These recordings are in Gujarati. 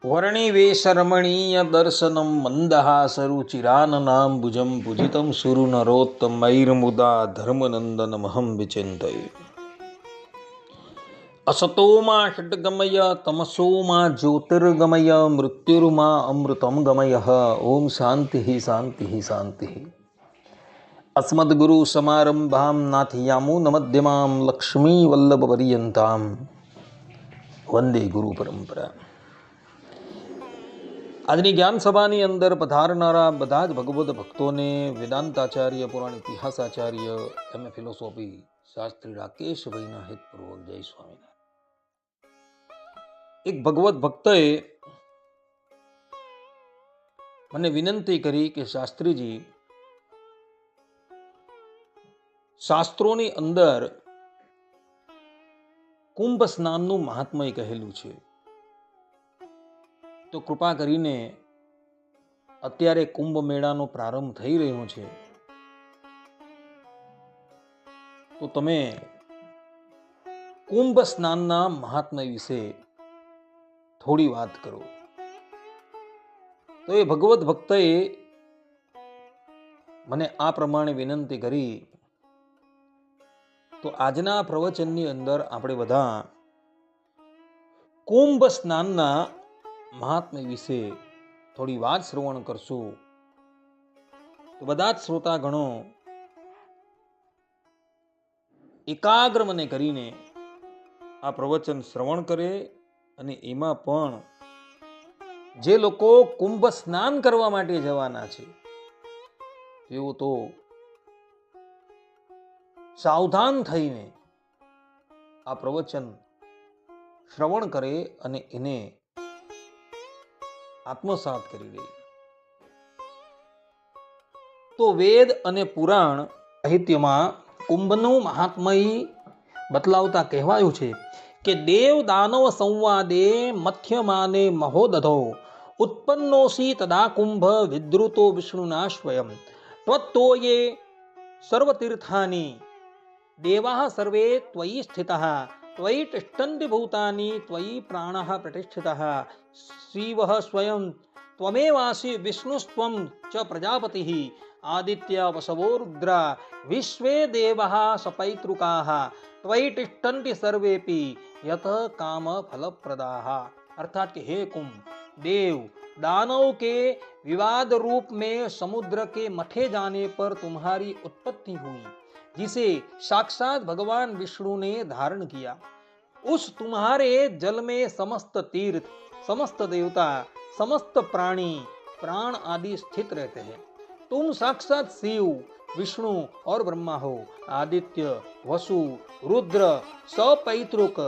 વર્ણિવેશરમણીય દર્શનમ મંદહાસરુચિરાનનાંબુજં પૂજિतं સુરનરોત્તમૈર્મુદા ધર્મનંદનમહં વિચિંતયે. असतोमा षड्गमय तमसोमा ज्योतिर्गमय मृत्युर्मा अमृतं गमय. ओम शांति शांति शांति. अस्मद्गुरु समारंभां नाथयामो नमध्यमां लक्ष्मी वल्लभ पर्यन्तां वंदे गुरु परंपरा. આજની જ્ઞાન સભાની અંદર પધારનારા બધા જ ભગવદ ભક્તોને વેદાંતાચાર્ય, પુરાણ ઇતિહાસાચાર્ય, એમ ફિલોસોફી શાસ્ત્રી રાકેશભાઈના હિતપૂર્વક જય સ્વામિનારાયણ. એક ભગવત ભક્તએ મને વિનંતી કરી કે શાસ્ત્રીજી, શાસ્ત્રોની અંદર કુંભ સ્નાનનું મહાત્મય કહેલું છે, તો કૃપા કરીને અત્યારે કુંભ મેળાનો પ્રારંભ થઈ રહ્યો છે, તો તમે કુંભ સ્નાનના મહાત્મય વિશે થોડી વાત કરો. તો એ ભગવત ભક્તએ મને આ પ્રમાણે વિનંતી કરી. તો આજના પ્રવચનની અંદર આપણે બધા કુંભ સ્નાનના મહાત્મ્ય વિશે થોડી વાત શ્રવણ કરશું. તો બધા જ શ્રોતાગણો એકાગ્ર મને કરીને આ પ્રવચન શ્રવણ કરે, અને એમાં પણ જે લોકો કુંભ સ્નાન કરવા માટે જવાના છે તેઓ તો સાવધાન થઈને આ પ્રવચન શ્રવણ કરે અને એને આત્મસાત કરી લે. તો વેદ અને પુરાણ સાહિત્યમાં કુંભનું મહાત્મય બતલાવતા કહેવાયું છે કે દેવ દાનવ સંવાદે મથ્યમાને મહોદધો ઉત્પન્નોસી તદા કુંભ વિદ્રુતો વિષ્ણુના સ્વયં ત્વત્તોયે સર્વતીર્થાની દેવાઃ સર્વે ત્વયિ સ્થિતઃ ત્વયિ તિષ્ઠન્તિ ભૂતાની ત્વયિ પ્રાણઃ પ્રતિષ્ઠિતઃ શિવઃ સ્વયં ત્વમેવાસી વિષ્ણુસ્ત્વં ચ પ્રજાપતિઃ આદિત્ય વસવો રુદ્રા વિશ્વે દેવાઃ સપૈતૃકાઃ ત્વયિ તિષ્ઠન્તિ સર્વેપી યત કામ ફલપ્રદાઃ. अर्थात कि हे कुंभ, देव दानव के विवाद रूप में समुद्र के मथे जाने पर तुम्हारी उत्पत्ति हुई, जिसे साक्षात भगवान विष्णु ने धारण किया. उस तुम्हारे जल में समस्त तीर्थ, समस्त देवता, समस्त प्राणी, प्राण आदि स्थित रहते हैं. तुम साक्षात शिव, विष्णु और ब्रह्मा हो. आदित्य, वसु, रुद्र, सपैतृक,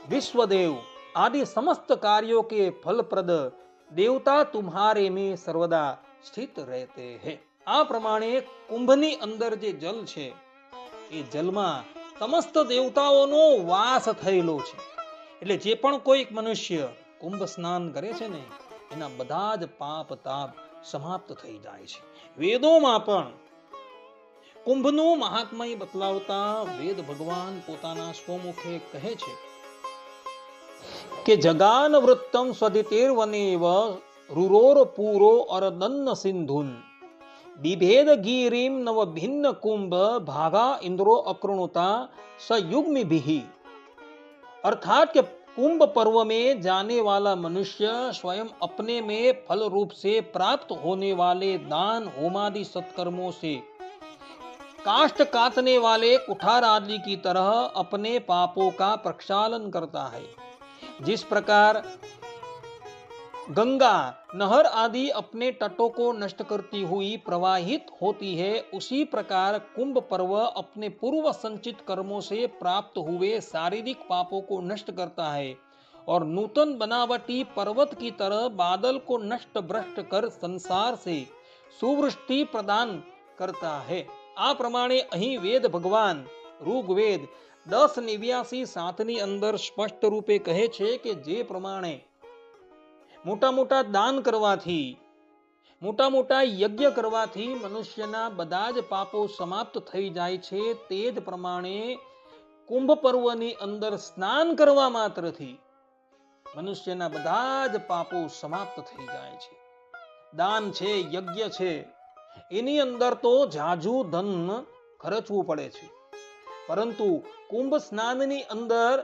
विश्वदेव आदि समस्त कार्यों के फलप्रद देवता तुम्हारे में सर्वदा स्थित रहते हैं. આ પ્રમાણે કુંભની અંદર જે જલ છે એ જલમાં સમસ્ત દેવતાઓનો વાસ થયેલો છે. એટલે જે પણ કોઈક મનુષ્ય કુંભ સ્નાન કરે છે ને, એના બધા જ પાપ તાપ સમાપ્ત થઈ જાય છે. વેદોમાં પણ કુંભનું મહાત્મય બતલાવતા વેદ ભગવાન પોતાના સ્વમુખે કહે છે કે જગાન વૃત્તમ સ્વધિતેર્વનેવ રૂરોર પૂરો અરદન્ન સિંધુન બિભેદ ગીરીમ નવ ભિન્ન कुंभ भागा इंद्रो अकृणुता सयुग्मि भी. अर्थात कि कुंभ पर्व में जाने वाला मनुष्य स्वयं अपने में फल रूप से प्राप्त होने वाले दान होमादि सत्कर्मों से काष्ठ काटने वाले कुठार आदि की तरह अपने पापों का प्रक्षालन करता है. जिस प्रकार गंगा नहर आदि अपने तटों को नष्ट करती हुई प्रवाहित होती है, उसी प्रकार कुंभ पर्व अपने पूर्व संचित कर्मों से प्राप्त हुए शारीरिक पापों को नष्ट करता है और नूतन बनावटी पर्वत की तरह बादल को नष्ट भ्रष्ट कर संसार से सुवृष्टि प्रदान करता है. આ પ્રમાણે અહીં વેદ ભગવાન ઋગ્વેદ 10:89 અંદર સ્પષ્ટ રૂપે કહે છે કે જે પ્રમાણે મોટા મોટા દાન કરવાથી, મોટા મોટા યજ્ઞ કરવાથી મનુષ્યના બધા જ પાપો સમાપ્ત થઈ જાય છે, તે જ પ્રમાણે કુંભ પર્વની અંદર સ્નાન કરવા માત્રથી મનુષ્યના બધા જ પાપો સમાપ્ત થઈ જાય છે. દાન છે, યજ્ઞ છે, એની અંદર તો જાજુ ધન ખર્ચવું પડે છે, પરંતુ કુંભ સ્નાનની અંદર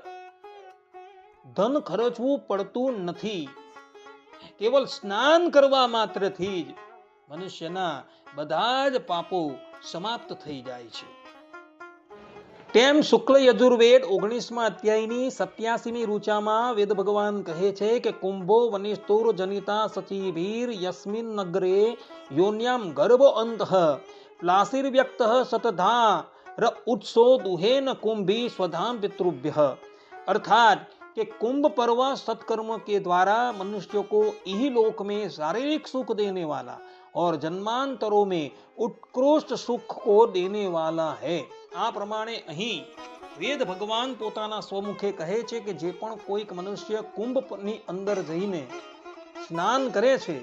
ધન ખર્ચવું પડતું નથી. કેવલ સ્નાન કરવા માત્રથી જ મનુષ્યના બધા જ પાપો સમાપ્ત થઈ જાય છે. તેમ શુક્લ યજુર્વેદ 19મા અધ્યાયની 87મી ઋચામાં વેદ ભગવાન કહે છે કે કુંભો વનિષ્ઠુર જનિતા સચીભીર યસ્મિન નગરે યોન્યામ ગર્ભ અંતઃ પ્લાસિર્વ્યક્ત સતધા ર ઉત્સો દુહેન कुंभी स्वधाम पितृभ्य। अर्थात कि कुंभ पर्व सत्कर्म के द्वारा मनुष्य को इहलोक में शारीरिक सुख देने वाला और जन्मांतरों में उत्कृष्ट सुख को देने वाला है। आ प्रमाणे અહીં વેદ ભગવાન પોતાના સ્વમુખે કહે છે કે જે પણ કોઈક મનુષ્ય કુંભની અંદર જઈને સ્નાન કરે છે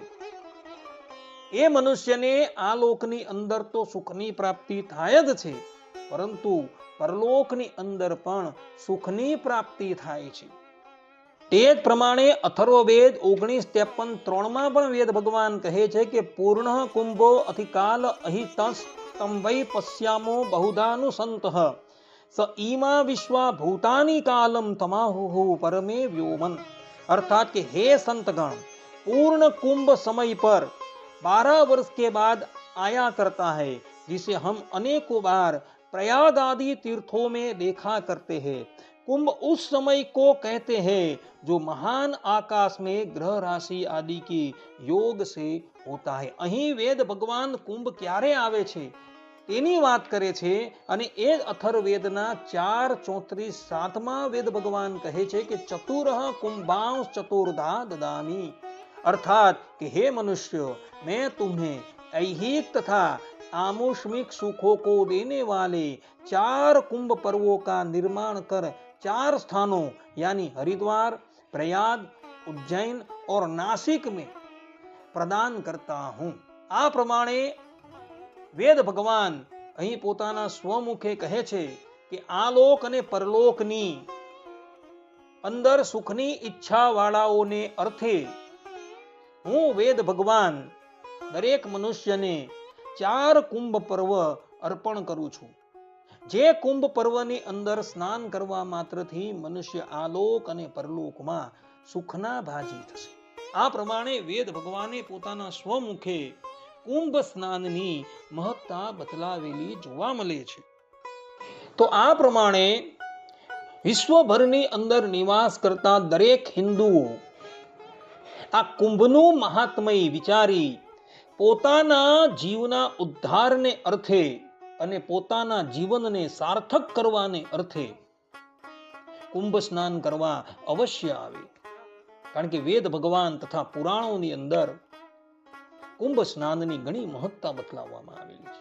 એ મનુષ્યને આ લોકની અંદર તો સુખની પ્રાપ્તિ થાય જ છે, પરંતુ પરલોકની અંદર પણ સુખની પ્રાપ્તિ થાય છે. તે જ પ્રમાણે અથર્વવેદ 19:53માં પણ વેદ ભગવાન કહે છે કે પૂર્ણ કુંભો અધિકાલ અહિતસ તમ વૈ પશ્યામો બહુધાનુસંતઃ સ ઈમા વિશ્વા ભૂતાની કાલમ તમાહુ પરમે વ્યોમન। अर्थात कि हे संतगण, पूर्ण कुंभ समय पर 12 वर्ष के बाद आया करता है, जिसे हम अनेकों बार प्रयाग आदि तीर्थों में देखा करते हैं। कुंभ उस समय को कहते हैं जो महान आकाश में ग्रह राशि आदि की योग से होता है। અહીં વેદ ભગવાન કુંભ ક્યારે આવે છે તેની વાત કરે છે, અને એ અથર્વવેદના 4:34-7માં વેદ ભગવાન કહે છે કે ચતુરઃ कुंभांश चतुर्धा ददामि। अर्थात कि हे मनुष्य, मैं तुम्हें ऐहिक तथा आमुष्मिक सुखों को देने वाले 4 कुंभ पर्वों का निर्माण कर 4 स्थानों यानी हरिद्वार, प्रयाग, उज्जैन और नासिक में प्रदान करता हूं। आ प्रमाणे વેદ ભગવાન અહીં પોતાના સ્વમુખે કહે છે કે આ લોક અને પરલોકની અંદર સુખની ઈચ્છા વાળાઓને અર્થે હું વેદ ભગવાન દરેક મનુષ્યને 4 કુંભ પર્વ અર્પણ કરું છું, જે કુંભ પર્વની અંદર સ્નાન કરવા માત્રથી મનુષ્ય આલોક અને પરલોકમાં સુખના ભાજી થશે। આ પ્રમાણે વેદ ભગવાને પોતાના સ્વમુખે કુંભ સ્નાનની મહત્તા બતલાવેલી જોવા મળે છે। તો આ પ્રમાણે વિશ્વભરની અંદર નિવાસ કરતા દરેક હિન્દુઓ આ કુંભનું મહાત્મય વિચારી પોતાના જીવના ઉદ્ધારને અર્થે અને પોતાના જીવનને સાર્થક કરવાને અર્થે કુંભ સ્નાન કરવા અવશ્ય આવે, કારણ કે વેદ ભગવાન તથા પુરાણોની અંદર કુંભ સ્નાનની ઘણી મહત્તા બતલાવવામાં આવેલી છે।